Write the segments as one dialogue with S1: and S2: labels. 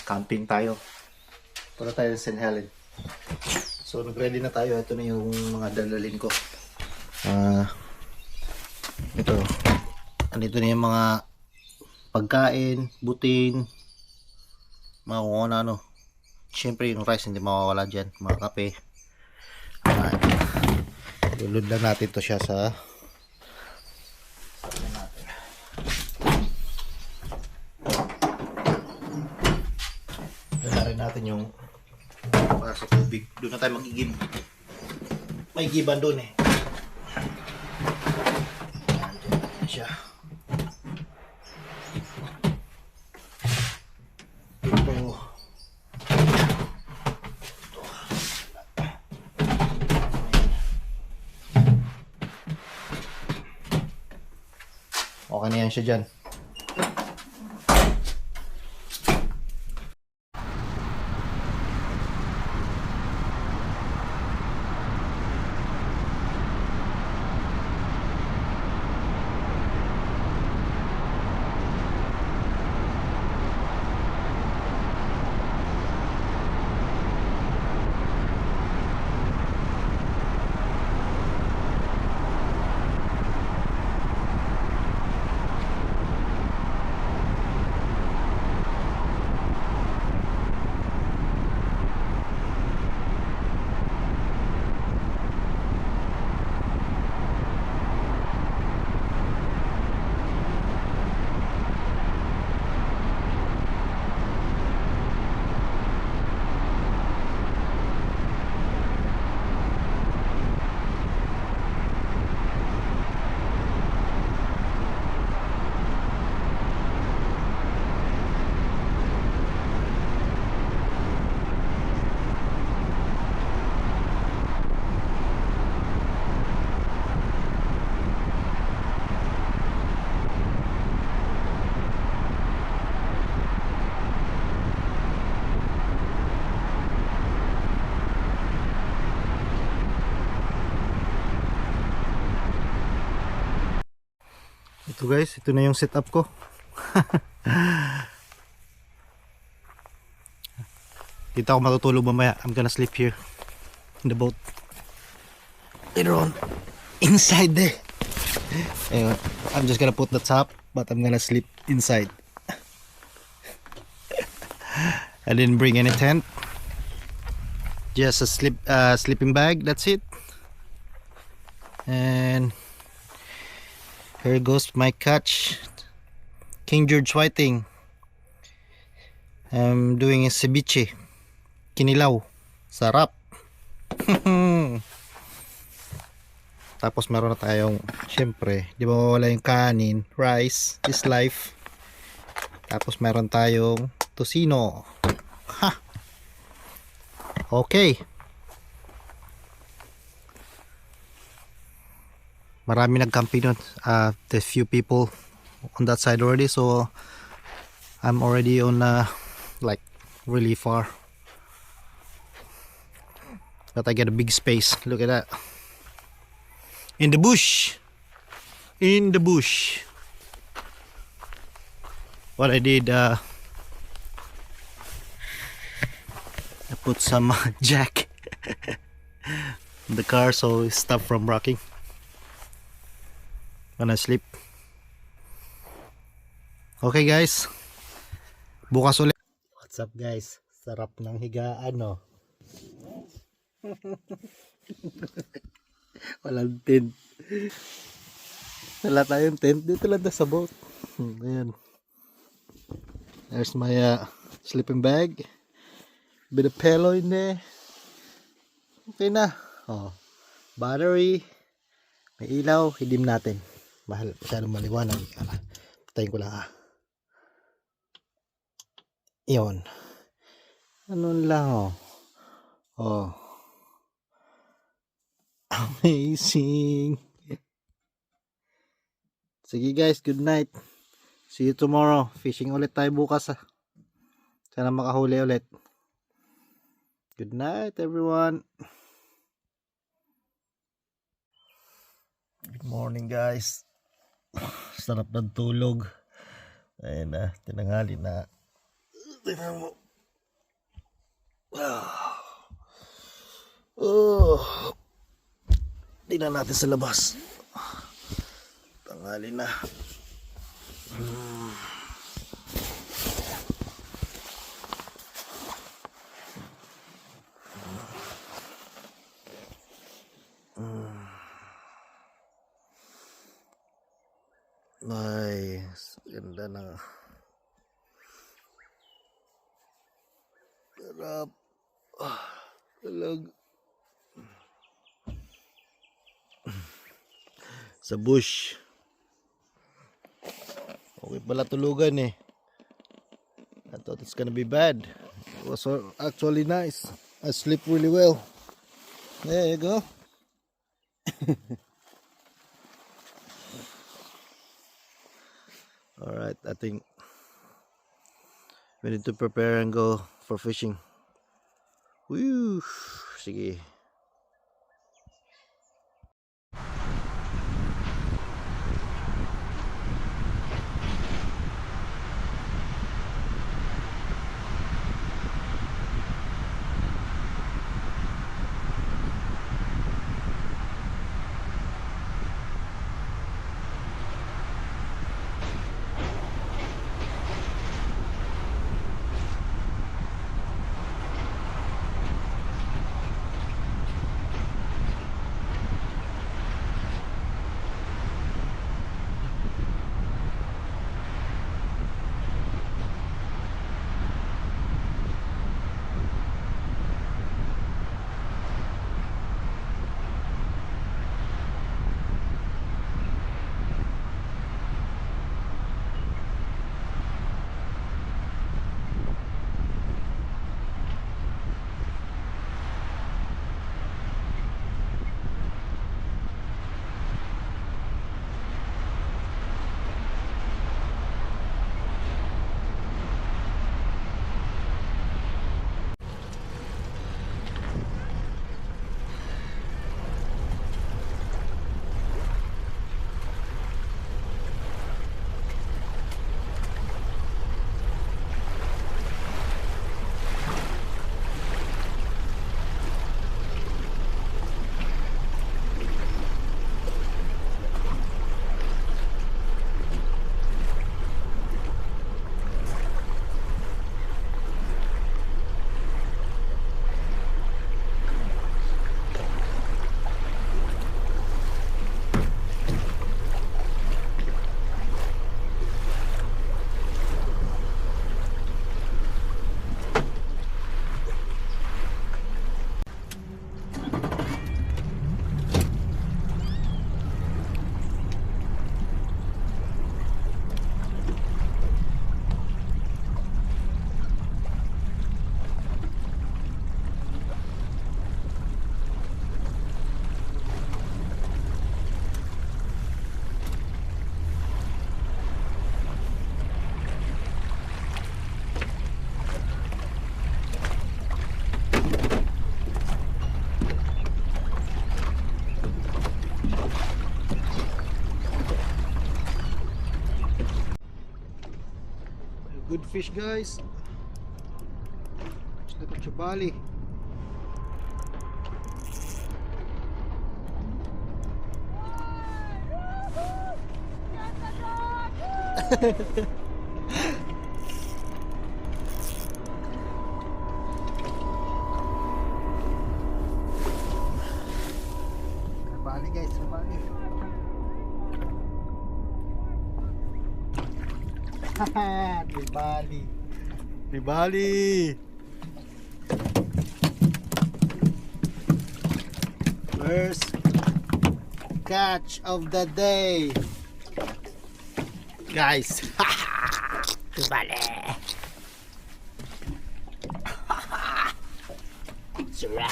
S1: camping tayo. Para tayo sa St. Helen. So nag-ready na tayo. Ito na yung mga dalalin ko. Ito. Andito na yung mga pagkain, butin, mga kung ano. Siyempre yung rice hindi mawawala dyan. Mga kape. Lulod lang natin to siya sa rin natin yung para sa tubig. Doon na tayo mag-igib. May giban doon eh. Ayan siya. Ito. Okay na yan siya dyan. Ito guys, ito na yung setup ko. Dito ako matutulog mamaya. I'm gonna sleep here in the boat. Later on, inside there. Anyway, I'm just gonna put the top, but I'm gonna sleep inside. I didn't bring any tent. Just a sleeping bag, that's it. And here goes my catch, King George Whiting. I'm doing a ceviche, kinilaw, sarap. Tapos meron na tayong, syempre, di ba mawala yung kanin, rice is life. Tapos meron tayong tocino. Ha! Okay. Marami nagcamping doon. There's few people on that side already, so I'm already on like really far. But I get a big space. Look at that. In the bush. In the bush. What I did, I put some jack in the car so it stopped from rocking when I sleep. Okay guys, bukas ulit. What's up guys? Sarap ng higaan no. Walang tent. Wala tayong tent. Dito lang sa boat. Ayan. There's my sleeping bag. Bit of pillow in there. Okay na. Oh, battery. May ilaw. Hidim natin. Masyadong maliwanag. Patayin ko lang Iyon. Ano lang Oh. Amazing. Sige guys, good night. See you tomorrow. Fishing ulit tayo bukas Sana makahuli ulit. Good night everyone. Good morning guys. Sarap ng tulog. Ayun tinanghali na. Tingnan mo. Oh, tingnan natin sa labas. Tanghali na. Nice. Ganda na. Sarap. Talag. Sa bush. Okay pala tulugan eh. I thought it's gonna be bad. It was actually nice. I sleep really well. There you go. Alright, I think we need to prepare and go for fishing. Woo! Sige. Good fish, guys. Look at Chubali. Chubali, guys, Chubali. Chubali. Chubali. First catch of the day, guys. Chubali. Sarap.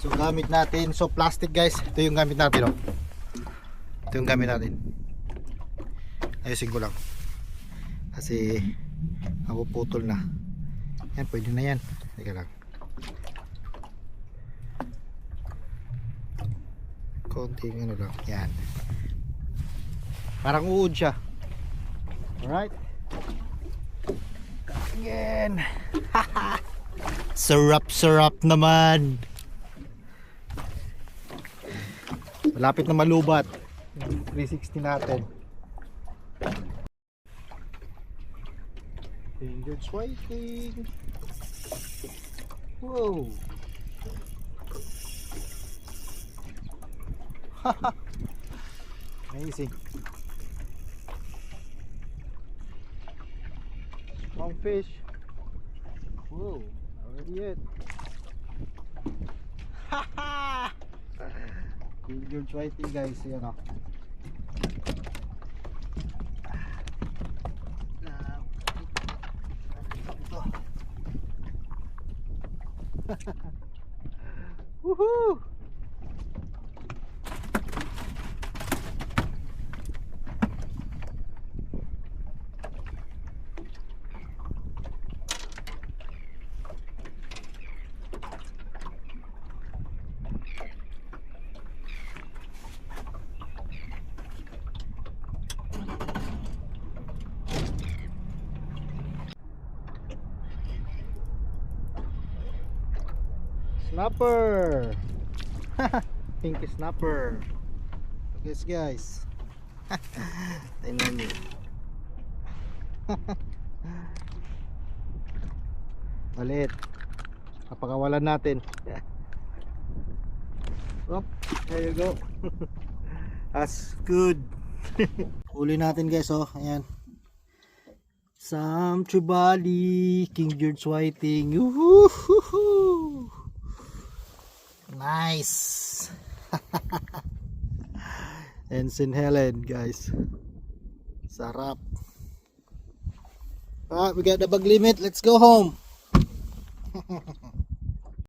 S1: So gamit natin, so plastic, guys. Ito yung gamit natin, oh. Ito yung gamit natin. Ayusin ko lang kasi napuputol na. Yan, pwede na yan. Teka lang. Konting ano lang. Yan. Parang uod siya. Alright. Again. Sarap naman. Malapit na malubat. 360 natin. Fingered swiping. Whoa. Amazing. Strong fish. Whoa, already it. Fingered swiping guys, ayan o. Woohoo! Snapper. Pinky snapper. Yes guys. Tingnan niyo. Maliit. Kapakawalan natin. Oh, there you go. That's good. Huli natin guys, oh. Ayan. Some tribali, King George Whiting. Woohoo! Nice. And St. Helen guys. Sarap. We got the bag limit. Let's go home.